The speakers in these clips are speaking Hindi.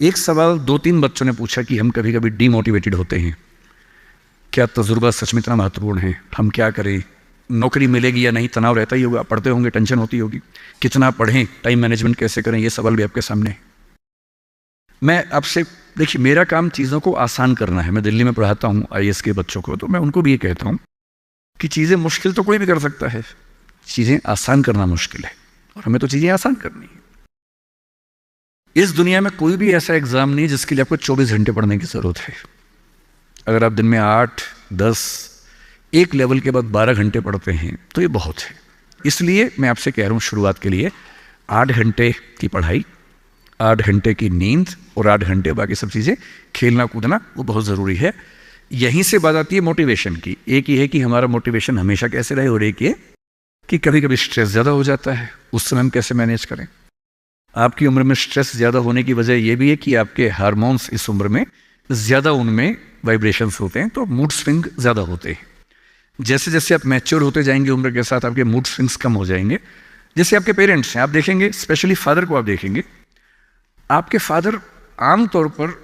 एक सवाल 2-3 बच्चों ने पूछा कि हम कभी कभी डीमोटिवेटेड होते हैं, क्या तजुर्बा सच में इतना महत्वपूर्ण है, हम क्या करें, नौकरी मिलेगी या नहीं, तनाव रहता ही होगा, पढ़ते होंगे, टेंशन होती होगी, कितना पढ़ें, टाइम मैनेजमेंट कैसे करें, ये सवाल भी आपके सामने है। मैं आपसे, देखिए मेरा काम चीज़ों को आसान करना है। मैं दिल्ली में पढ़ाता हूँ आईएएस के बच्चों को, तो मैं उनको भी ये कहता हूँ कि चीज़ें मुश्किल तो कोई भी कर सकता है, चीज़ें आसान करना मुश्किल है, और हमें तो चीज़ें आसान करनी है। इस दुनिया में कोई भी ऐसा एग्ज़ाम नहीं जिसके लिए आपको 24 घंटे पढ़ने की ज़रूरत है। अगर आप दिन में 8, 10, एक लेवल के बाद 12 घंटे पढ़ते हैं तो ये बहुत है। इसलिए मैं आपसे कह रहा हूँ, शुरुआत के लिए 8 घंटे की पढ़ाई, 8 घंटे की नींद और 8 घंटे बाकी सब चीज़ें, खेलना कूदना, वो बहुत ज़रूरी है। यहीं से बात आती है मोटिवेशन की। एक ये है कि हमारा मोटिवेशन हमेशा कैसे रहे, और एक ये कि कभी कभी स्ट्रेस ज़्यादा हो जाता है, उस समय हम कैसे मैनेज करें। आपकी उम्र में स्ट्रेस ज़्यादा होने की वजह यह भी है कि आपके हार्मोन्स इस उम्र में ज़्यादा, उनमें वाइब्रेशंस होते हैं, तो मूड स्विंग ज़्यादा होते हैं। जैसे जैसे आप मैच्योर होते जाएंगे उम्र के साथ, आपके मूड स्विंग्स कम हो जाएंगे। जैसे आपके पेरेंट्स हैं, आप देखेंगे, स्पेशली फादर को आप देखेंगे, आपके फादर आमतौर पर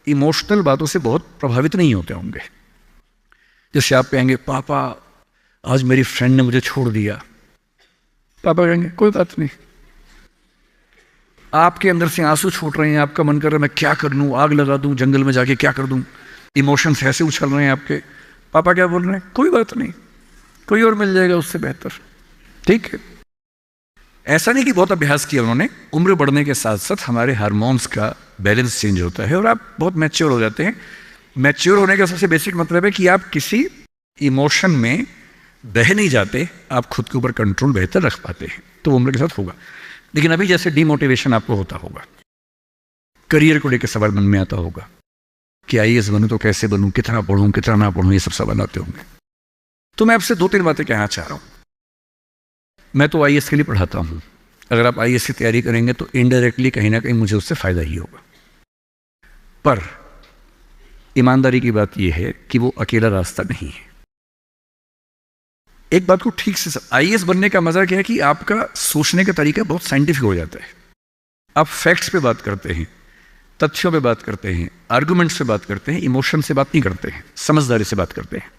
इमोशनल बातों से बहुत प्रभावित नहीं होते होंगे। जैसे आप कहेंगे, पापा आज मेरी फ्रेंड ने मुझे छोड़ दिया, पापा कहेंगे कोई बात नहीं। आपके अंदर से आंसू छूट रहे हैं, आपका मन कर रहा है मैं क्या कर लूँ, आग लगा दूँ, जंगल में जाके क्या कर दूँ, इमोशंस ऐसे उछल रहे हैं आपके। पापा क्या बोल रहे हैं, कोई बात नहीं, कोई और मिल जाएगा उससे बेहतर, ठीक है। ऐसा नहीं कि बहुत अभ्यास किया उन्होंने। उम्र बढ़ने के साथ साथ हमारे हार्मोन्स का बैलेंस चेंज होता है और आप बहुत मैच्योर हो जाते हैं। मैच्योर होने का सबसे बेसिक मतलब है कि आप किसी इमोशन में बह नहीं जाते, आप खुद के ऊपर कंट्रोल बेहतर रख पाते हैं। तो उम्र के साथ होगा। लेकिन अभी जैसे डिमोटिवेशन आपको होता होगा, करियर को लेकर सवाल मन में आता होगा कि आईएएस बनूं तो कैसे बनूं, कितना पढ़ूं, कितना ना पढ़ूं, ये सब सवाल आते होंगे। तो मैं आपसे 2-3 बातें कहना चाह रहा हूं। मैं तो आईएएस के लिए पढ़ाता हूं। अगर आप आईएएस की तैयारी करेंगे तो इनडायरेक्टली कहीं ना कहीं मुझे उससे फायदा ही होगा। पर ईमानदारी की बात यह है कि वो अकेला रास्ता नहीं है। एक बात को ठीक से, आईएएस बनने का मजा क्या है कि आपका सोचने का तरीका बहुत साइंटिफिक हो जाता है। आप फैक्ट्स पे बात करते हैं, तथ्यों पे बात करते हैं, आर्गुमेंट्स पे बात करते हैं, इमोशन से बात नहीं करते हैं, समझदारी से बात करते हैं।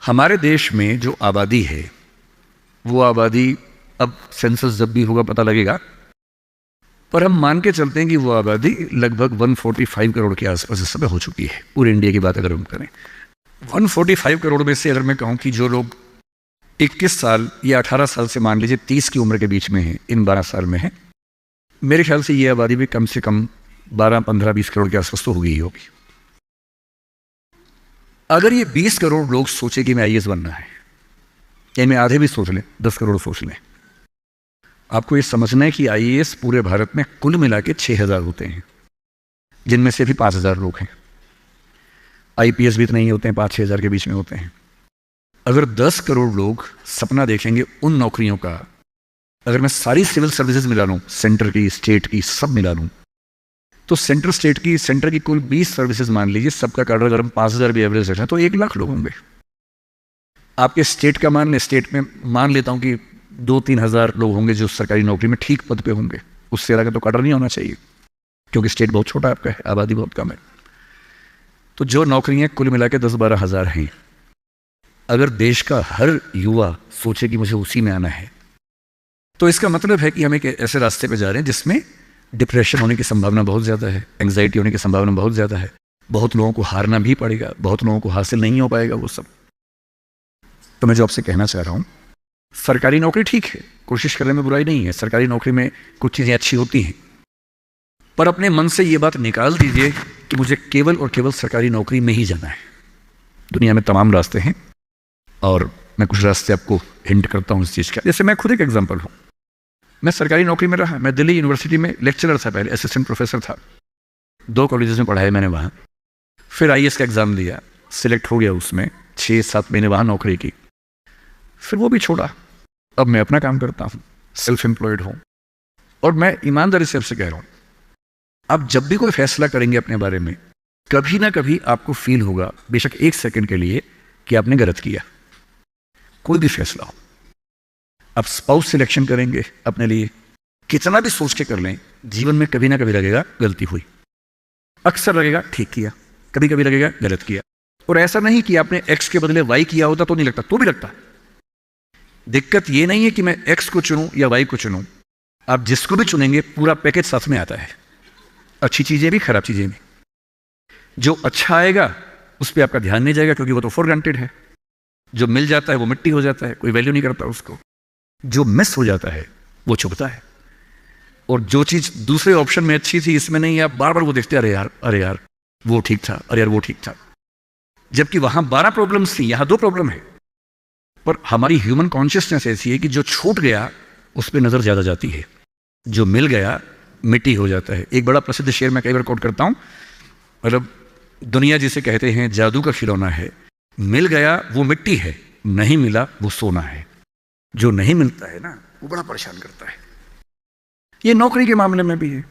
हमारे देश में जो आबादी है, वो आबादी, अब सेंसस जब भी होगा पता लगेगा, पर हम मान के चलते हैं कि वो आबादी लगभग 145 करोड़ के आसपास इस समय हो चुकी है, पूरे इंडिया की बात अगर हम करें। 145 करोड़ में से अगर मैं कहूं कि जो लोग 21 साल या 18 साल से मान लीजिए 30 की उम्र के बीच में है, इन 12 साल में है, मेरे ख्याल से ये आबादी भी कम से कम 12, 15, 20 करोड़ के आसपास तो होगी ही होगी। अगर ये 20 करोड़ लोग सोचे कि मैं आईएएस बनना है, इनमें आधे भी सोच लें, 10 करोड़ सोच लें, आपको ये समझना है कि आईएएस पूरे भारत में कुल मिला के 6,000 होते हैं, जिनमें से भी 5,000 लोग हैं। आईपीएस भी इतने ही होते हैं, 5-6 हज़ार के बीच में होते हैं। अगर 10 करोड़ लोग सपना देखेंगे उन नौकरियों का, अगर मैं सारी सिविल सर्विसेज मिला लूँ, सेंटर की, स्टेट की, सब मिला लूँ, तो सेंटर की कुल 20 सर्विसेज मान लीजिए, सबका कार्ड अगर हम 5,000 भी एवरेज रखें तो 1 लाख लोग होंगे। आपके स्टेट का मान लें, स्टेट में मान लेता हूँ कि 2-3 हज़ार लोग होंगे जो सरकारी नौकरी में ठीक पद पे होंगे, उससे ज़्यादा तो कार्डर नहीं होना चाहिए, क्योंकि स्टेट बहुत छोटा आपका है, आबादी बहुत कम है। तो जो नौकरियां कुल मिला के 10-12 हज़ार हैं, अगर देश का हर युवा सोचे कि मुझे उसी में आना है, तो इसका मतलब है कि हम एक ऐसे रास्ते पे जा रहे हैं जिसमें डिप्रेशन होने की संभावना बहुत ज़्यादा है, एंग्जाइटी होने की संभावना बहुत ज़्यादा है, बहुत लोगों को हारना भी पड़ेगा, बहुत लोगों को हासिल नहीं हो पाएगा वो सब। तो मैं जो आपसे कहना चाह रहा हूँ, सरकारी नौकरी ठीक है, कोशिश करने में बुराई नहीं है, सरकारी नौकरी में कुछ चीज़ें अच्छी होती हैं, पर अपने मन से ये बात निकाल दीजिए कि मुझे केवल और केवल सरकारी नौकरी में ही जाना है। दुनिया में तमाम रास्ते हैं और मैं कुछ रास्ते आपको हिंट करता हूँ इस चीज़ का। जैसे मैं खुद एक एग्जांपल हूँ, मैं सरकारी नौकरी में रहा, मैं दिल्ली यूनिवर्सिटी में लेक्चरर था, पहले असिस्टेंट प्रोफेसर था, 2 कॉलेजेस में पढ़ाया मैंने वहाँ। फिर आईएएस का एग्ज़ाम दिया, सिलेक्ट हो गया, उसमें 6-7 महीने वहाँ नौकरी की, फिर वो भी छोड़ा। अब मैं अपना काम करता हूँ, सेल्फ एम्प्लॉयड हूँ। और मैं ईमानदारी से आपसे कह रहा हूँ, आप जब भी कोई फैसला करेंगे अपने बारे में, कभी ना कभी आपको फील होगा, बेशक 1 सेकंड के लिए, कि आपने गलत किया। कोई भी फैसला हो, आप स्पाउस सिलेक्शन करेंगे अपने लिए, कितना भी सोच के कर लें, जीवन में कभी ना कभी लगेगा गलती हुई, अक्सर लगेगा ठीक किया, कभी कभी लगेगा गलत किया। और ऐसा नहीं कि आपने एक्स के बदले वाई किया होता तो नहीं लगता, तो भी लगता। दिक्कत ये नहीं है कि मैं एक्स को चुनूं या वाई को चुनूं, आप जिसको भी चुनेंगे पूरा पैकेज साथ में आता है, अच्छी चीजें भी खराब चीजें भी। जो अच्छा आएगा उस पर आपका ध्यान नहीं जाएगा क्योंकि वो तो फॉर ग्रांटेड है। जो मिल जाता है वो मिट्टी हो जाता है, कोई वैल्यू नहीं करता उसको। जो मिस हो जाता है वो चुभता है। और जो चीज दूसरे ऑप्शन में अच्छी थी इसमें नहीं, आप बार बार वो देखते अरे यार वो ठीक था, अरे यार वो ठीक था। जबकि वहां 12 प्रॉब्लम्स थी, यहां 2 प्रॉब्लम है। पर हमारी ह्यूमन कॉन्शियसनेस ऐसी है कि जो छूट गया उस पर नजर ज्यादा जाती है, जो मिल गया मिट्टी हो जाता है। एक बड़ा प्रसिद्ध शेर मैं कई बार कोट करता हूं, मतलब दुनिया जिसे कहते हैं जादू का खिलौना है, मिल गया वो मिट्टी है, नहीं मिला वो सोना है। जो नहीं मिलता है ना वो बड़ा परेशान करता है। ये नौकरी के मामले में भी है।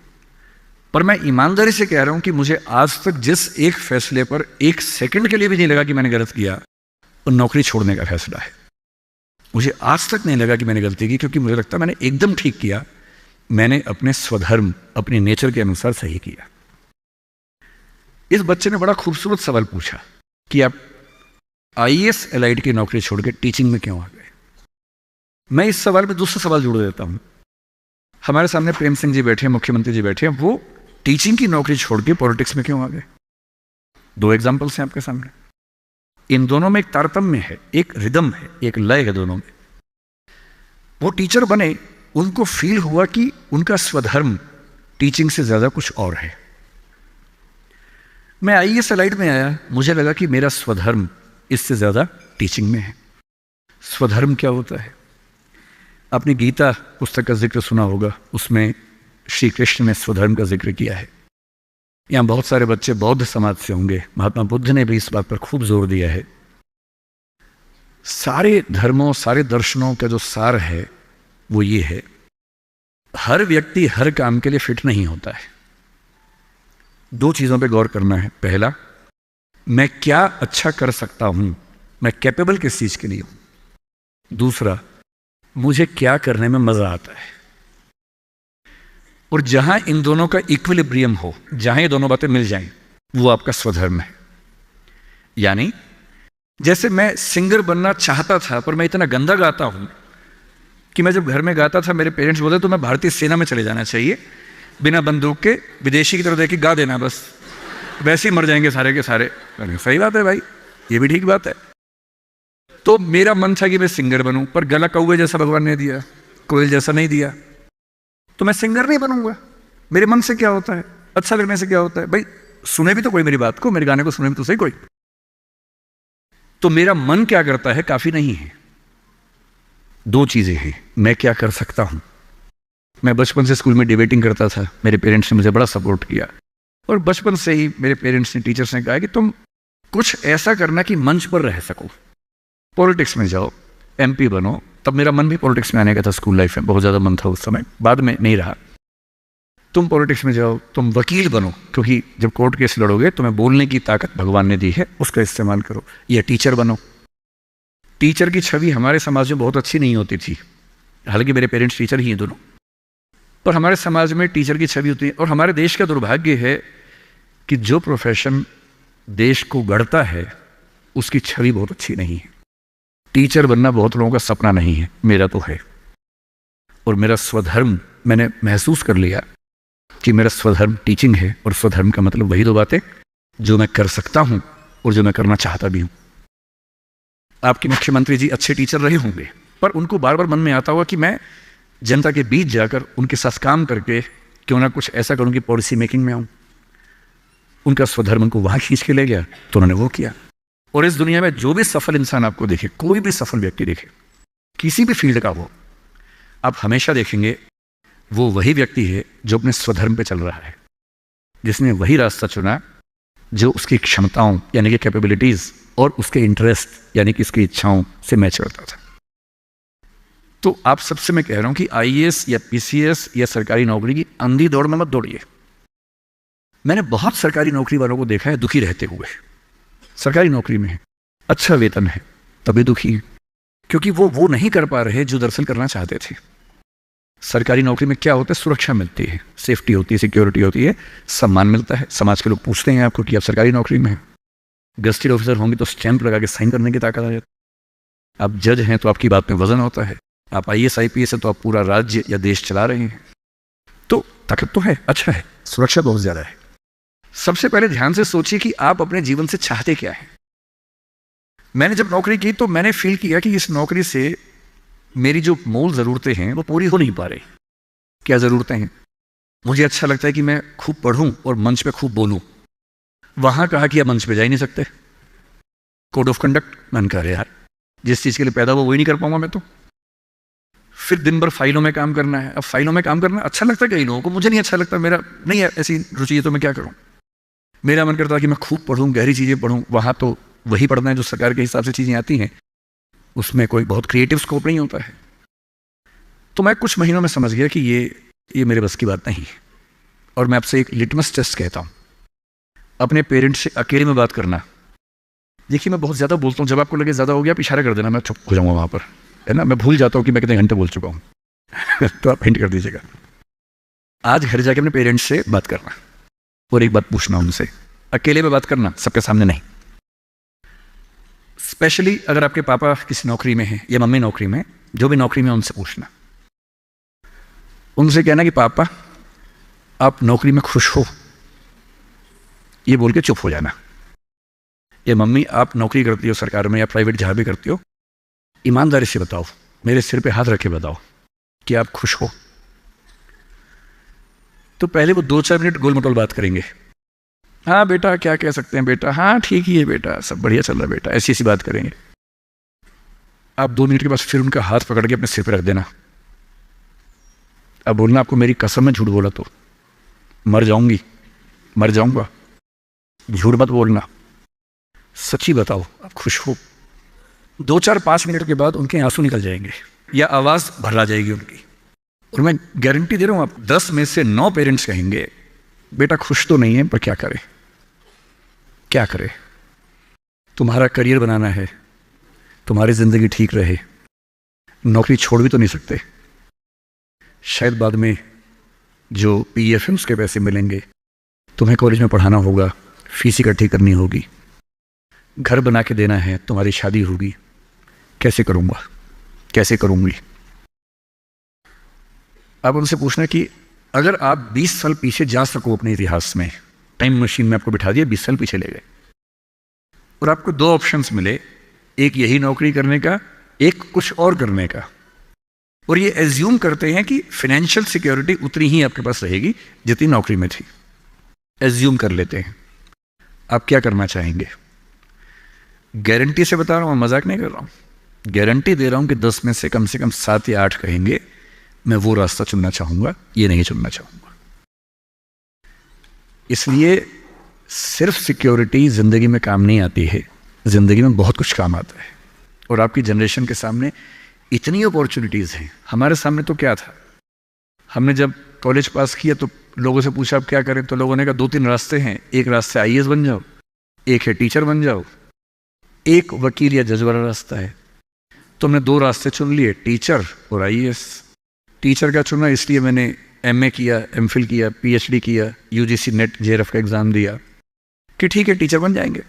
पर मैं ईमानदारी से कह रहा हूं कि मुझे आज तक जिस एक फैसले पर 1 सेकंड के लिए भी नहीं लगा कि मैंने गलत किया, वो नौकरी छोड़ने का फैसला है। मुझे आज तक नहीं लगा कि मैंने गलती की, क्योंकि मुझे लगता मैंने एकदम ठीक किया। मैंने अपने स्वधर्म, अपने नेचर के अनुसार सही किया। इस बच्चे ने बड़ा खूबसूरत सवाल पूछा कि आप आईएएस एलाइड की नौकरी छोड़ के टीचिंग में क्यों आ गए। मैं इस सवाल में दूसरा सवाल जोड़ देता हूं। हमारे सामने प्रेम सिंह जी बैठे हैं, मुख्यमंत्री जी बैठे हैं, वो टीचिंग की नौकरी छोड़ के पॉलिटिक्स में क्यों आ गए। 2 एग्जाम्पल्स हैं आपके सामने। इन दोनों में एक तारतम्य है, एक रिदम है, एक लय है दोनों में। वो टीचर बने, उनको फील हुआ कि उनका स्वधर्म टीचिंग से ज्यादा कुछ और है। मैं आईएएस एलाइड में आया, मुझे लगा कि मेरा स्वधर्म इससे ज्यादा टीचिंग में है। स्वधर्म क्या होता है? आपने गीता पुस्तक का जिक्र सुना होगा, उसमें श्री कृष्ण ने स्वधर्म का जिक्र किया है। यहां बहुत सारे बच्चे बौद्ध समाज से होंगे, महात्मा बुद्ध ने भी इस बात पर खूब जोर दिया है। सारे धर्मों, सारे दर्शनों का जो सार है वो ये है, हर व्यक्ति हर काम के लिए फिट नहीं होता है। 2 चीजों पे गौर करना है। पहला, मैं क्या अच्छा कर सकता हूं, मैं कैपेबल किस चीज के लिए हूं। दूसरा, मुझे क्या करने में मजा आता है। और जहां इन दोनों का इक्विलिब्रियम हो, जहां ये दोनों बातें मिल जाएं, वो आपका स्वधर्म है। यानी जैसे मैं सिंगर बनना चाहता था, पर मैं इतना गंदा गाता हूं कि मैं जब घर में गाता था मेरे पेरेंट्स बोले तो मैं भारतीय सेना में चले जाना चाहिए, बिना बंदूक के विदेशी की तरह देख के गा देना, बस वैसे ही मर जाएंगे सारे के सारे। सही बात है भाई, ये भी ठीक बात है। तो मेरा मन था कि मैं सिंगर बनूं, पर गला कौवे जैसा भगवान ने दिया, कोयल जैसा नहीं दिया, तो मैं सिंगर नहीं बनूंगा। मेरे मन से क्या होता है, अच्छा लगने से क्या होता है भाई, सुने भी तो कोई मेरी बात को, मेरे गाने को सुने भी तो सही कोई। तो मेरा मन क्या करता है काफी नहीं है। 2 चीजें हैं, मैं क्या कर सकता हूं। मैं बचपन से स्कूल में डिबेटिंग करता था, मेरे पेरेंट्स ने मुझे बड़ा सपोर्ट किया, और बचपन से ही मेरे पेरेंट्स ने, टीचर्स ने कहा कि तुम कुछ ऐसा करना कि मंच पर रह सको, पॉलिटिक्स में जाओ, एमपी बनो। तब मेरा मन भी पॉलिटिक्स में आने का था, स्कूल लाइफ में बहुत ज़्यादा मन था उस समय, बाद में नहीं रहा। तुम पॉलिटिक्स में जाओ, तुम वकील बनो, क्योंकि जब कोर्ट केस लड़ोगे तुम्हें बोलने की ताकत भगवान ने दी है, उसका इस्तेमाल करो। या टीचर बनो। टीचर की छवि हमारे समाज में बहुत अच्छी नहीं होती थी, हालांकि मेरे पेरेंट्स टीचर ही हैं दोनों, पर हमारे समाज में टीचर की छवि होती है। और हमारे देश का दुर्भाग्य है कि जो प्रोफेशन देश को गढ़ता है उसकी छवि बहुत अच्छी नहीं है। टीचर बनना बहुत लोगों का सपना नहीं है, मेरा तो है। और मेरा स्वधर्म, मैंने महसूस कर लिया कि मेरा स्वधर्म टीचिंग है। और स्वधर्म का मतलब वही 2 बातें जो मैं कर सकता हूं और जो मैं करना चाहता भी हूं। आपके मुख्यमंत्री जी अच्छे टीचर रहे होंगे, पर उनको बार बार मन में आता होगा कि मैं जनता के बीच जाकर उनके साथ काम करके क्यों ना कुछ ऐसा करूं कि पॉलिसी मेकिंग में आऊं। उनका स्वधर्म उनको वहां खींच के ले गया, तो उन्होंने वो किया। और इस दुनिया में जो भी सफल इंसान आपको देखे, कोई भी सफल व्यक्ति देखे, किसी भी फील्ड का हो, आप हमेशा देखेंगे वो वही व्यक्ति है जो अपने स्वधर्म पे चल रहा है, जिसने वही रास्ता चुना जो उसकी क्षमताओं यानी कि कैपेबिलिटीज और उसके इंटरेस्ट यानी कि उसकी इच्छाओं से मैच करता था। तो आप सबसे मैं कह रहा हूं कि आईएएस या पीसीएस या सरकारी नौकरी की अंधी दौड़ में मत दौड़िए। मैंने बहुत सरकारी नौकरी वालों को देखा है दुखी रहते हुए। सरकारी नौकरी में है, अच्छा वेतन है, तभी दुखी है, क्योंकि वो नहीं कर पा रहे जो दरअसल करना चाहते थे। सरकारी नौकरी में क्या होता है? सुरक्षा मिलती है, सेफ्टी होती है, सिक्योरिटी होती है, सम्मान मिलता है, समाज के लोग पूछते हैं आपको कि आप सरकारी नौकरी में हैं। गस्टेड ऑफिसर होंगे तो स्टैंप लगा के साइन करने की ताकत आ जाती है। आप जज हैं तो आपकी बात में वजन होता है। आप IAS IPS है तो आप पूरा राज्य या देश चला रहे हैं। तो ताकत तो है, अच्छा है, सुरक्षा बहुत ज्यादा है। सबसे पहले ध्यान से सोचिए कि आप अपने जीवन से चाहते क्या हैं। मैंने जब नौकरी की तो मैंने फील किया कि इस नौकरी से मेरी जो मूल ज़रूरतें हैं वो पूरी हो नहीं पा रही। क्या ज़रूरतें हैं? मुझे अच्छा लगता है कि मैं खूब पढ़ूं और मंच पे खूब बोलूं। वहां कहा कि आप मंच पे जा ही नहीं सकते। कोड ऑफ कंडक्ट, मन कर यार जिस चीज़ के लिए पैदा हुआ वही नहीं कर पाऊंगा मैं तो। फिर दिन भर फाइलों में काम करना है। अब फाइलों में काम करना अच्छा लगता है कई लोगों को, मुझे नहीं अच्छा लगता, मेरा नहीं है ऐसी रुचि है, तो मैं क्या करूं। मेरा मन करता है कि मैं खूब पढ़ूं, गहरी चीज़ें पढ़ूं। वहां तो वही पढ़ना है जो सरकार के हिसाब से चीज़ें आती हैं, उसमें कोई बहुत क्रिएटिव स्कोप नहीं होता है। तो मैं कुछ महीनों में समझ गया कि ये मेरे बस की बात नहीं है। और मैं आपसे एक लिटमस टेस्ट कहता हूं, अपने पेरेंट्स से अकेले में बात करना। देखिए मैं बहुत ज़्यादा बोलता हूँ, जब आपको लगे ज़्यादा हो गया आप इशारा कर देना, मैं चुप हो जाऊँगा वहाँ पर, है ना। मैं भूल जाता हूँ कि मैं कितने घंटे बोल चुका हूँ तो आप हिंट कर दीजिएगा। आज घर जाके अपने पेरेंट्स से बात करना और एक बात पूछना उनसे, अकेले में बात करना, सबके सामने नहीं। स्पेशली अगर आपके पापा किसी नौकरी में हैं या मम्मी नौकरी में, जो भी नौकरी में, उनसे पूछना, उनसे कहना कि पापा आप नौकरी में खुश हो, ये बोल के चुप हो जाना। या मम्मी आप नौकरी करती हो सरकार में या प्राइवेट जहां भी करती हो, ईमानदारी से बताओ, मेरे सिर पे हाथ रखे बताओ कि आप खुश हो। तो पहले वो 2-4 मिनट गोल मटोल बात करेंगे। हाँ बेटा क्या कह सकते हैं बेटा, हाँ ठीक ही है बेटा, सब बढ़िया चल रहा है बेटा, ऐसी ऐसी बात करेंगे। आप 2 मिनट के बाद फिर उनका हाथ पकड़ के अपने सिर पे रख देना। अब बोलना, आपको मेरी कसम में झूठ बोला तो मर जाऊंगी, मर जाऊंगा। झूठ मत बोलना, सच्ची बताओ आप खुश हो। 2-4-5 मिनट के बाद उनके आंसू निकल जाएंगे या आवाज भरला जाएगी उनकी। और मैं गारंटी दे रहा हूं, आप 10 में से 9 पेरेंट्स कहेंगे बेटा खुश तो नहीं है पर क्या करे, क्या करे। तुम्हारा करियर बनाना है, तुम्हारी जिंदगी ठीक रहे, नौकरी छोड़ भी तो नहीं सकते। शायद बाद में जो PF है उसके पैसे मिलेंगे, तुम्हें कॉलेज में पढ़ाना होगा, फीस इकट्ठी करनी होगी, घर बना के देना है, तुम्हारी शादी होगी, कैसे करूंगा, कैसे करूंगी। अब उनसे पूछना कि अगर आप 20 साल पीछे जा सको अपने इतिहास में, टाइम मशीन में आपको बिठा दिया, 20 साल पीछे ले गए और आपको 2 ऑप्शंस मिले, एक यही नौकरी करने का, एक कुछ और करने का, और ये एज्यूम करते हैं कि फाइनेंशियल सिक्योरिटी उतनी ही आपके पास रहेगी जितनी नौकरी में थी, एज्यूम कर लेते हैं। आप क्या करना चाहेंगे? गारंटी से बता रहा हूं, मजाक नहीं कर रहा हूं, गारंटी दे रहा हूं कि 10 में से कम 7 या 8 कहेंगे मैं वो रास्ता चुनना चाहूंगा, ये नहीं चुनना चाहूंगा। इसलिए सिर्फ सिक्योरिटी जिंदगी में काम नहीं आती है, जिंदगी में बहुत कुछ काम आता है। और आपकी जनरेशन के सामने इतनी अपॉर्चुनिटीज हैं। हमारे सामने तो क्या था, हमने जब कॉलेज पास किया तो लोगों से पूछा आप क्या करें, तो लोगों ने कहा 2-3 रास्ते हैं, एक रास्ते IAS बन जाओ, एक है टीचर बन जाओ, एक वकील या जज वाला रास्ता है। तो हमने 2 रास्ते चुन लिए, टीचर और IAS। टीचर का चुना इसलिए मैंने MA किया, MPhil किया, PhD किया, UGC नेट JRF का एग्जाम दिया कि ठीक है टीचर बन जाएंगे।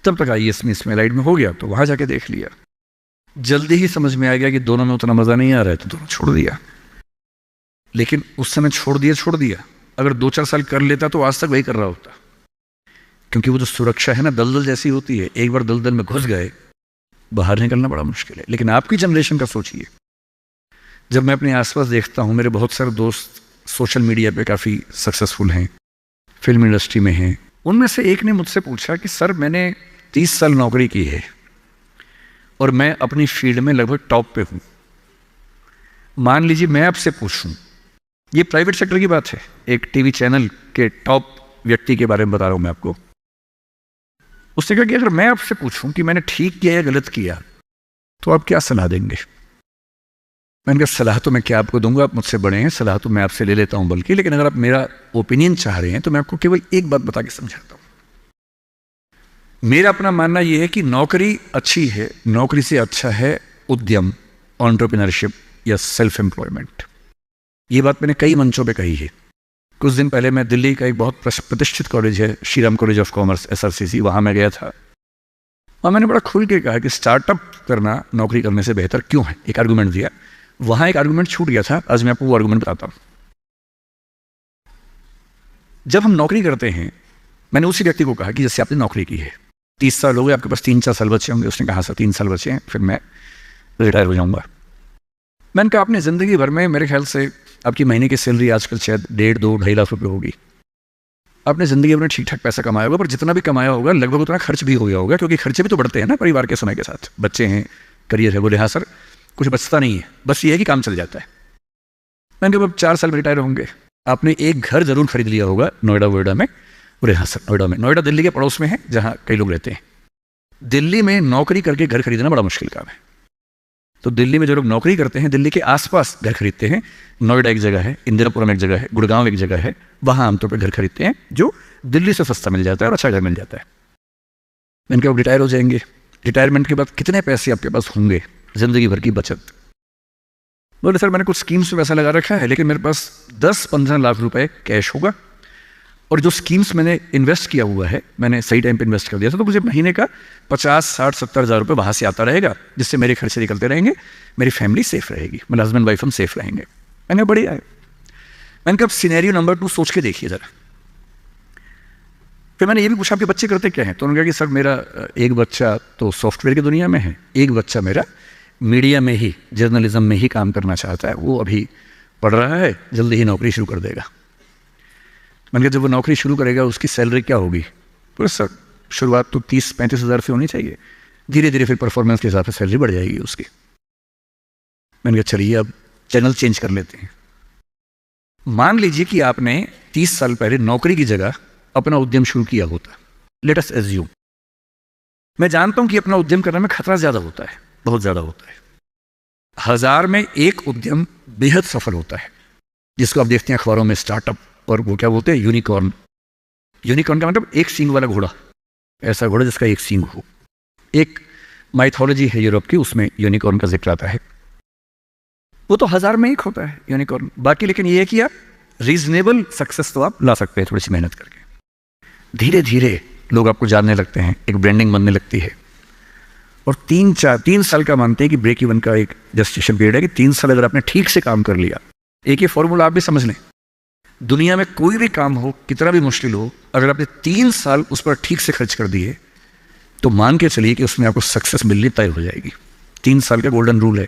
तब तक IAS में इसमें लाइट में हो गया तो वहां जाके देख लिया। जल्दी ही समझ में आ गया कि दोनों में उतना मजा नहीं आ रहा है तो दोनों छोड़ दिया। लेकिन उस समय छोड़ दिया, अगर 2-4 साल कर लेता तो आज तक वही कर रहा होता। क्योंकि वो जो सुरक्षा है ना, दलदल जैसी होती है, एक बार दलदल में घुस गए बाहर निकलना बड़ा मुश्किल है। लेकिन आपकी जनरेशन का सोचिए, जब मैं अपने आसपास देखता हूं, मेरे बहुत सारे दोस्त सोशल मीडिया पे काफ़ी सक्सेसफुल हैं, फिल्म इंडस्ट्री में हैं। उनमें से एक ने मुझसे पूछा कि सर मैंने 30 साल नौकरी की है और मैं अपनी फील्ड में लगभग टॉप पे हूं। मान लीजिए मैं आपसे पूछूं, ये प्राइवेट सेक्टर की बात है, एक टीवी चैनल के टॉप व्यक्ति के बारे में बता रहा हूं मैं आपको। उसने कहा कि अगर मैं आपसे पूछूं कि मैंने ठीक किया या गलत किया तो आप क्या सलाह देंगे? मैंने कहा सलाह तो मैं क्या आपको दूंगा, आप मुझसे बड़े हैं, सलाह तो मैं आपसे ले लेता हूं बल्कि, लेकिन अगर आप मेरा ओपिनियन चाह रहे हैं तो मैं आपको केवल एक बात बता के समझाता हूं। मेरा अपना मानना यह है कि नौकरी अच्छी है, नौकरी से अच्छा है उद्यम, एंटरप्रेन्योरशिप या सेल्फ एम्प्लॉयमेंट। ये बात मैंने कई मंचों पे कही है। कुछ दिन पहले मैं दिल्ली का एक बहुत प्रतिष्ठित कॉलेज है, Shriram college of commerce, SRCC, वहाँ मैं गया था और मैंने बड़ा खुल के कहा कि स्टार्टअप करना नौकरी करने से बेहतर क्यों है। एक आर्गूमेंट दिया, वहाँ एक आर्गूमेंट छूट गया था, आज मैं आपको वो आर्गूमेंट बताता हूँ। जब हम नौकरी करते हैं, मैंने उसी व्यक्ति को कहा कि जैसे आपने नौकरी की है, 30 साल हो गए, आपके पास 3-4 साल बचे होंगे। उसने कहा सर 3 साल बचे हैं, फिर मैं रिटायर हो जाऊँगा। मैंने कहा आपने ज़िंदगी भर में मेरे ख्याल से आपकी महीने की सैलरी आजकल शायद 1.5-2-2.5 लाख रुपए होगी। आपने ज़िंदगी भर में ठीक ठाक पैसा कमाया होगा, पर जितना भी कमाया होगा लगभग उतना खर्च भी हो गया होगा, क्योंकि खर्चे भी तो बढ़ते हैं ना परिवार के समय के साथ। बच्चे हैं, करियर है। बोले हाँ सर, कुछ बचता नहीं है, बस ये है कि काम चल जाता है। मैंने कहा अब 4 साल में रिटायर होंगे, आपने एक घर जरूर खरीद लिया होगा नोएडा वोएडा में। बोले हाँ सर, नोएडा में। नोएडा दिल्ली के पड़ोस में है जहाँ कई लोग रहते हैं। दिल्ली में नौकरी करके घर खरीदना बड़ा मुश्किल काम है, तो दिल्ली में जो लोग नौकरी करते हैं दिल्ली के आसपास घर खरीदते हैं। नोएडा एक जगह है, इंदिरापुरम एक जगह है, गुड़गांव एक जगह है, वहाँ आमतौर पर घर खरीदते हैं जो दिल्ली से सस्ता मिल जाता है और अच्छा घर मिल जाता है। मैंने कहा रिटायर हो जाएंगे, रिटायरमेंट के बाद कितने पैसे आपके पास होंगे, ज़िंदगी भर की बचत? बोले सर मैंने कुछ स्कीम्स में पैसा लगा रखा है, लेकिन मेरे पास 10-15 लाख रुपए कैश होगा, और जो स्कीम्स मैंने इन्वेस्ट किया हुआ है, मैंने सही टाइम पे इन्वेस्ट कर दिया था, तो मुझे महीने का 50-60-70 हज़ार रुपये वहाँ से आता रहेगा, जिससे मेरे खर्चे निकलते रहेंगे, मेरी फैमिली सेफ रहेगी, मेरे हस्बैंड वाइफ हम सेफ रहेंगे। मैंने बढ़िया है। मैंने कहा सिनेरियो नंबर 2 सोच के देखिए ज़रा। फिर मैंने ये भी पूछा आपके बच्चे करते क्या हैं? तो उन्होंने कहा कि सर मेरा एक बच्चा तो सॉफ्टवेयर की दुनिया में है, एक बच्चा मेरा मीडिया में ही, जर्नलिज्म में ही काम करना चाहता है, वो अभी पढ़ रहा है, जल्दी ही नौकरी शुरू कर देगा। मैंने कहा जब वो नौकरी शुरू करेगा उसकी सैलरी क्या होगी? बोले सर शुरुआत तो 30-35 हज़ार से होनी चाहिए, धीरे धीरे फिर परफॉर्मेंस के हिसाब से सैलरी बढ़ जाएगी उसकी। मैंने कहा चलिए अब चैनल चेंज कर लेते हैं। मान लीजिए कि आपने 30 साल पहले नौकरी की जगह अपना उद्यम शुरू किया होता। लेट अस एज्यूम, मैं जानता हूं कि अपना उद्यम करने में खतरा ज्यादा होता है, बहुत ज्यादा होता है। 1000 में एक उद्यम बेहद सफल होता है, जिसको आप देखते हैं अखबारों में, स्टार्टअप, और वो क्या बोलते हैं, यूनिकॉर्न। यूनिकॉर्न का मतलब एक सींग वाला घोड़ा, ऐसा घोड़ा जिसका एक सींग हो। एक माइथोलॉजी है यूरोप की, उसमें यूनिकॉर्न का जिक्र आता है। वो तो 1000 में एक होता है यूनिकॉर्न। बाकी लेकिन ये है कि आप रीजनेबल सक्सेस तो आप ला सकते हैं थोड़ी सी मेहनत करके। धीरे धीरे लोग आपको जानने लगते हैं, एक ब्रांडिंग बनने लगती है, और 3 साल का मानते हैं कि ब्रेक इवन का एक जस्टिफिकेशन पीरियड है कि 3 साल अगर आपने ठीक से काम कर लिया। एक ये फॉर्मूला आप भी समझ लें, दुनिया में कोई भी काम हो, कितना भी मुश्किल हो, अगर आपने 3 साल उस पर ठीक से खर्च कर दिए तो मान के चलिए कि उसमें आपको सक्सेस मिलनी तय हो जाएगी। 3 साल का गोल्डन रूल है।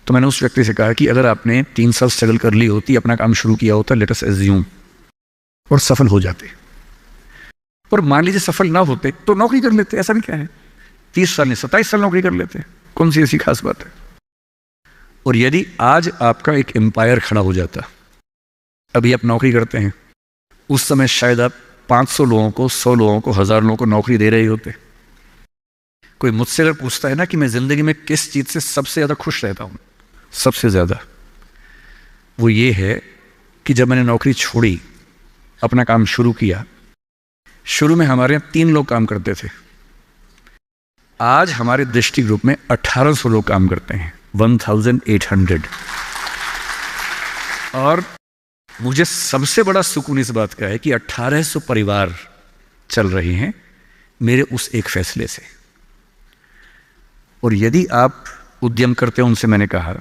तो मैंने उस व्यक्ति से कहा कि अगर आपने 3 साल स्ट्रगल कर ली होती, अपना काम शुरू किया होता, लेट अस एज्यूम, और सफल हो जाते, और मान लीजिए सफल ना होते तो नौकरी कर लेते, ऐसा भी क्या है, 30 साल नहीं 27 साल नौकरी कर लेते, कौन सी ऐसी खास बात है। और यदि आज आपका एक एम्पायर खड़ा हो जाता, अभी आप नौकरी करते हैं, उस समय शायद आप 500 लोगों को, 100 लोगों को, 1000 लोगों को नौकरी दे रहे होते। कोई मुझसे अगर पूछता है ना कि मैं जिंदगी में किस चीज से सबसे ज्यादा खुश रहता हूं, सबसे ज्यादा वो ये है कि जब मैंने नौकरी छोड़ी, अपना काम शुरू किया। शुरू में हमारे यहाँ 3 लोग काम करते थे, आज हमारे दृष्टि ग्रुप में 1800 लोग काम करते हैं, 1800। और मुझे सबसे बड़ा सुकून इस बात का है कि 1800 परिवार चल रहे हैं मेरे उस एक फैसले से। और यदि आप उद्यम करते हो, उनसे मैंने कहा,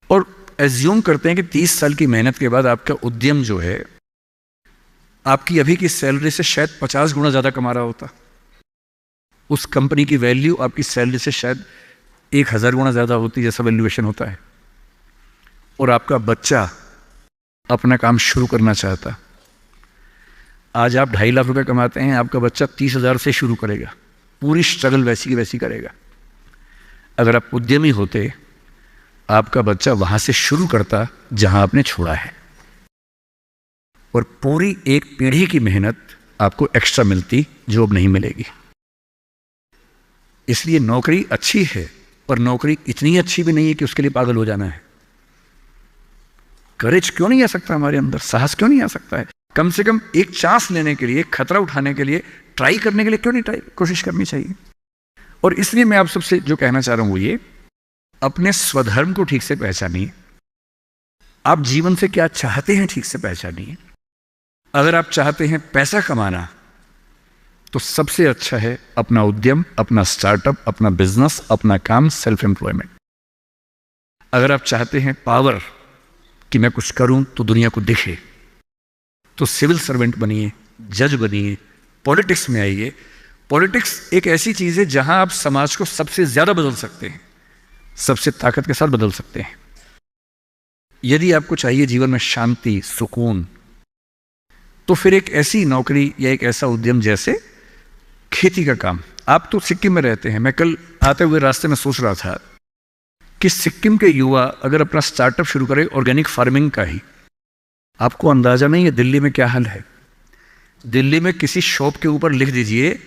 और एज्यूम करते हैं कि 30 साल की मेहनत के बाद आपका उद्यम जो है आपकी अभी की सैलरी से शायद 50 गुना ज़्यादा कमा रहा होता, उस कंपनी की वैल्यू आपकी सैलरी से शायद 1000 गुना ज़्यादा होती, जैसा वैल्यूएशन होता है, और आपका बच्चा अपना काम शुरू करना चाहता। आज आप 2.5 लाख रुपए कमाते हैं, आपका बच्चा 30,000 से शुरू करेगा, पूरी स्ट्रगल वैसी की वैसी करेगा। अगर आप उद्यमी होते, आपका बच्चा वहां से शुरू करता जहां आपने छोड़ा है, और पूरी एक पीढ़ी की मेहनत आपको एक्स्ट्रा मिलती जो अब नहीं मिलेगी। इसलिए नौकरी अच्छी है, पर नौकरी इतनी अच्छी भी नहीं है कि उसके लिए पागल हो जाना है। करेज क्यों नहीं आ सकता हमारे अंदर, साहस क्यों नहीं आ सकता है? कम से कम एक चांस लेने के लिए, खतरा उठाने के लिए, ट्राई करने के लिए क्यों नहीं कोशिश करनी चाहिए? और इसलिए मैं आप सबसे जो कहना चाह रहा हूं वो ये, अपने स्वधर्म को ठीक से पहचानिए। आप जीवन से क्या चाहते हैं ठीक से पहचानिए। अगर आप चाहते हैं पैसा कमाना, तो सबसे अच्छा है अपना उद्यम, अपना स्टार्टअप, अपना बिजनेस, अपना काम, सेल्फ एम्प्लॉयमेंट। अगर आप चाहते हैं पावर कि मैं कुछ करूं तो दुनिया को दिखे, तो सिविल सर्वेंट बनिए, जज बनिए, पॉलिटिक्स में आइए। पॉलिटिक्स एक ऐसी चीज है जहां आप समाज को सबसे ज्यादा बदल सकते हैं, सबसे ताकत के साथ बदल सकते हैं। यदि आपको चाहिए जीवन में शांति, सुकून, तो फिर एक ऐसी नौकरी या एक ऐसा उद्यम जैसे खेती का काम। आप तो सिक्किम में रहते हैं, मैं कल आते हुए रास्ते में सोच रहा था कि सिक्किम के युवा अगर अपना स्टार्टअप शुरू करें ऑर्गेनिक फार्मिंग का ही, आपको अंदाजा नहीं है दिल्ली में क्या हाल है। दिल्ली में किसी शॉप के ऊपर लिख दीजिए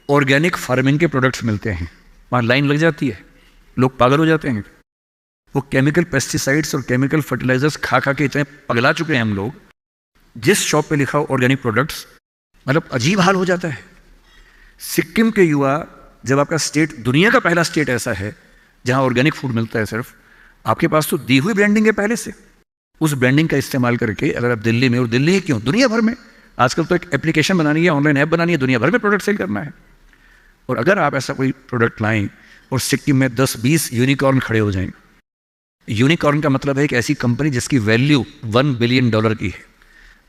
ऑर्गेनिक फार्मिंग के प्रोडक्ट्स मिलते हैं, वहाँ लाइन लग जाती है, लोग पागल हो जाते हैं। वो केमिकल पेस्टिसाइड्स और केमिकल फर्टिलाइजर्स खा खा के इतने पगला चुके हैं हम लोग, जिस शॉप पे लिखा हो ऑर्गेनिक प्रोडक्ट्स, मतलब अजीब हाल हो जाता है। सिक्किम के युवा, जब आपका स्टेट दुनिया का पहला स्टेट ऐसा है जहां ऑर्गेनिक फूड मिलता है सिर्फ, आपके पास तो दी हुई ब्रांडिंग है पहले से, उस ब्रांडिंग का इस्तेमाल करके अगर आप दिल्ली में, और दिल्ली ही क्यों, दुनिया भर में आजकल तो एक एप्लीकेशन बनानी है, ऑनलाइन ऐप बनानी है, दुनिया भर में प्रोडक्ट सेल करना है। और अगर आप ऐसा कोई प्रोडक्ट लाएं और सिक्किम में 10-20 यूनिकॉर्न खड़े हो जाएं, यूनिकॉर्न का मतलब है एक ऐसी कंपनी जिसकी वैल्यू $1 बिलियन की है।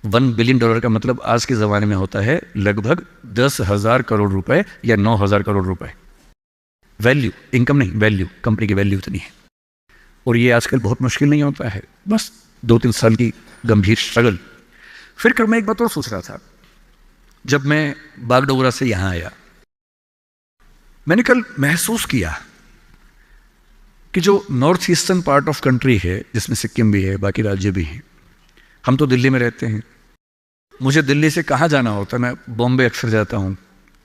$1 बिलियन का मतलब आज के ज़माने में होता है लगभग 10,000 करोड़ रुपए या 9,000 करोड़ रुपए। वैल्यू, इनकम नहीं, वैल्यू, कंपनी की वैल्यू इतनी है। और ये आजकल बहुत मुश्किल नहीं होता है, बस 2-3 साल की गंभीर स्ट्रगल। फिर कल मैं एक बात और सोच रहा था, जब मैं बागडोगरा से यहाँ आया, मैंने कल महसूस किया कि जो north eastern part of country है, जिसमें सिक्किम भी है, बाकी राज्य भी हैं, हम तो दिल्ली में रहते हैं। मुझे दिल्ली से कहाँ जाना होता है, मैं बॉम्बे अक्सर जाता हूँ,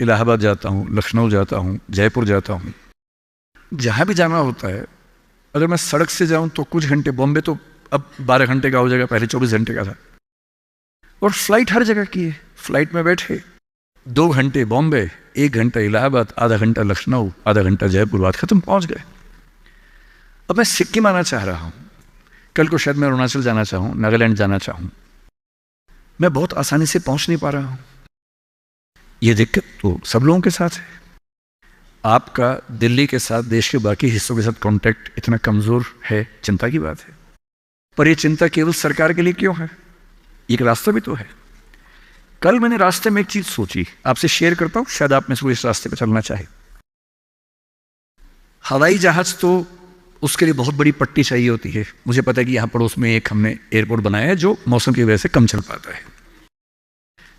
इलाहाबाद जाता हूँ, लखनऊ जाता हूँ, जयपुर जाता हूँ। जहाँ भी जाना होता है, अगर मैं सड़क से जाऊँ तो कुछ घंटे, बॉम्बे तो अब 12 घंटे का हो जाएगा, पहले 24 घंटे का था। और फ्लाइट हर जगह की है, फ्लाइट में बैठे 2 घंटे बॉम्बे, 1 घंटा इलाहाबाद, आधा घंटा लखनऊ, आधा घंटा जयपुर, बात खत्म, पहुँच गए। अब मैं सिक्किम आना चाह रहा हूँ, कल को शायद मैं अरुणाचल जाना चाहूँ, नागालैंड जाना चाहूँ, मैं बहुत आसानी से पहुँच नहीं पा रहा हूँ। ये दिक्कत तो सब लोगों के साथ है। आपका दिल्ली के साथ, देश के बाकी हिस्सों के साथ कांटेक्ट इतना कमज़ोर है, चिंता की बात है। पर ये चिंता केवल सरकार के लिए क्यों है, एक रास्ता भी तो है। कल मैंने रास्ते में एक चीज़ सोची, आपसे शेयर करता हूँ, शायद आप में से इस रास्ते पर चलना चाहे। हवाई जहाज़ तो उसके लिए बहुत बड़ी पट्टी चाहिए होती है। मुझे पता है कि यहाँ पड़ोस में एक हमने एयरपोर्ट बनाया है जो मौसम की वजह से कम चल पाता है।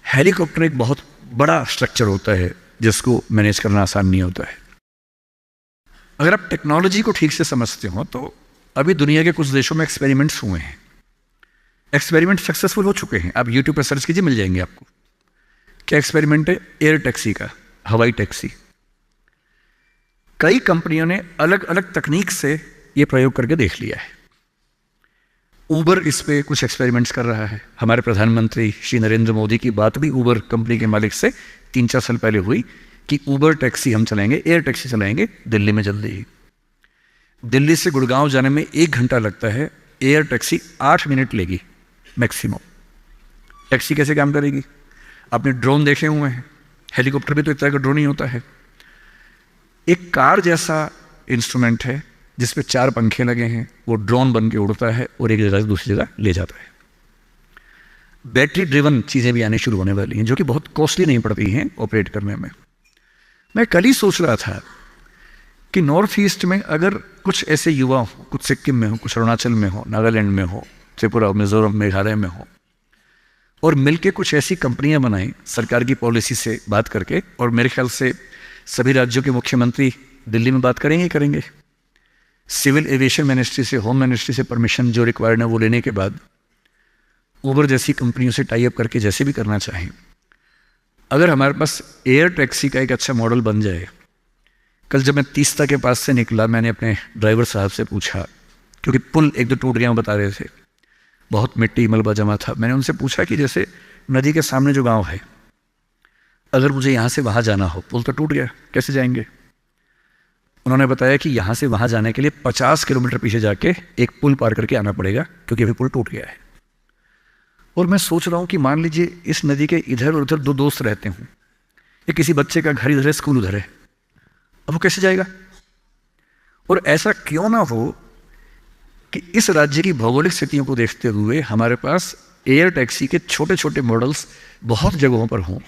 हेलीकॉप्टर एक बहुत बड़ा स्ट्रक्चर होता है जिसको मैनेज करना आसान नहीं होता है। अगर आप टेक्नोलॉजी को ठीक से समझते हो तो अभी दुनिया के कुछ देशों में एक्सपेरिमेंट्स हुए हैं, एक्सपेरिमेंट सक्सेसफुल हो चुके हैं। आप यूट्यूब पर सर्च कीजिए, मिल जाएंगे आपको। क्या एक्सपेरिमेंट है? एयर टैक्सी का, हवाई टैक्सी। कई कंपनियों ने अलग अलग तकनीक से ये प्रयोग करके देख लिया है। ऊबर इस पे कुछ एक्सपेरिमेंट्स कर रहा है। हमारे प्रधानमंत्री श्री नरेंद्र मोदी की बात भी ऊबर कंपनी के मालिक से 3-4 साल पहले हुई कि ऊबर टैक्सी हम चलाएंगे, एयर टैक्सी चलाएंगे दिल्ली में जल्दी ही। दिल्ली से गुड़गांव जाने में 1 घंटा लगता है, एयर टैक्सी 8 मिनट लेगी मैक्सिमम। टैक्सी कैसे काम करेगी? आपने ड्रोन देखे हुए हैं, हेलीकॉप्टर भी तो इस तरह का ड्रोन ही होता है। एक कार जैसा इंस्ट्रूमेंट है जिस पे 4 पंखे लगे हैं, वो ड्रोन बन के उड़ता है और एक जगह से दूसरी जगह ले जाता है। बैटरी ड्रिवन चीज़ें भी आने शुरू होने वाली हैं जो कि बहुत कॉस्टली नहीं पड़ती हैं ऑपरेट करने में। मैं कल ही सोच रहा था कि नॉर्थ ईस्ट में अगर कुछ ऐसे युवा हो, कुछ सिक्किम में हो, कुछ अरुणाचल में हो, नागालैंड में हो, त्रिपुरा, मिजोरम, मेघालय में हो, और मिलके कुछ ऐसी कंपनियां बनाएं सरकार की पॉलिसी से बात करके, और मेरे ख्याल से सभी राज्यों के मुख्यमंत्री दिल्ली में बात करेंगे। सिविल एविएशन मिनिस्ट्री से, होम मिनिस्ट्री से परमिशन जो रिक्वायर्ड है वो लेने के बाद ऊबर जैसी कंपनियों से टाई अप करके जैसे भी करना चाहें, अगर हमारे पास एयर टैक्सी का एक अच्छा मॉडल बन जाए। कल जब मैं तीस्ता के पास से निकला, मैंने अपने ड्राइवर साहब से पूछा, क्योंकि पुल 1-2 टूट गया बता रहे थे, बहुत मिट्टी मलबा जमा था। मैंने उनसे पूछा कि जैसे नदी के सामने जो गाँव है, अगर मुझे यहाँ से वहाँ जाना हो, पुल तो टूट गया, कैसे जाएंगे? उन्होंने बताया कि यहाँ से वहाँ जाने के लिए 50 किलोमीटर पीछे जाके एक पुल पार करके आना पड़ेगा क्योंकि अभी पुल टूट गया है। और मैं सोच रहा हूँ कि मान लीजिए इस नदी के इधर और उधर दो दोस्त रहते हों, या किसी बच्चे का घर इधर है, स्कूल उधर है, अब वो कैसे जाएगा? और ऐसा क्यों ना हो कि इस राज्य की भौगोलिक स्थितियों को देखते हुए हमारे पास एयर टैक्सी के छोटे छोटे मॉडल्स बहुत जगहों पर हों,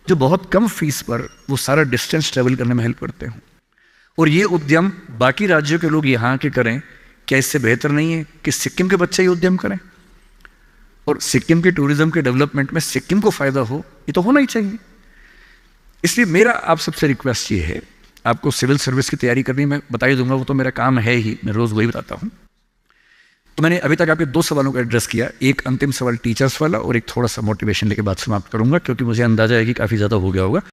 जो बहुत कम फीस पर वो सारा डिस्टेंस ट्रेवल करने में हेल्प करते हों। और ये उद्यम बाकी राज्यों के लोग यहाँ के करें, क्या इससे बेहतर नहीं है कि सिक्किम के बच्चे ये उद्यम करें? और सिक्किम के टूरिज्म के डेवलपमेंट में सिक्किम को फायदा हो, ये तो होना ही चाहिए। इसलिए मेरा आप सबसे रिक्वेस्ट ये है, आपको सिविल सर्विस की तैयारी करनी मैं बता ही दूंगा, वो तो मेरा काम है ही, मैं रोज़ वही बताता हूँ। तो मैंने अभी तक आपके 2 सवालों को एड्रेस किया, एक अंतिम सवाल टीचर्स वाला और एक थोड़ा सा मोटिवेशन लेके बात समाप्त करूंगा, क्योंकि मुझे अंदाजा है कि काफ़ी ज़्यादा हो गया होगा।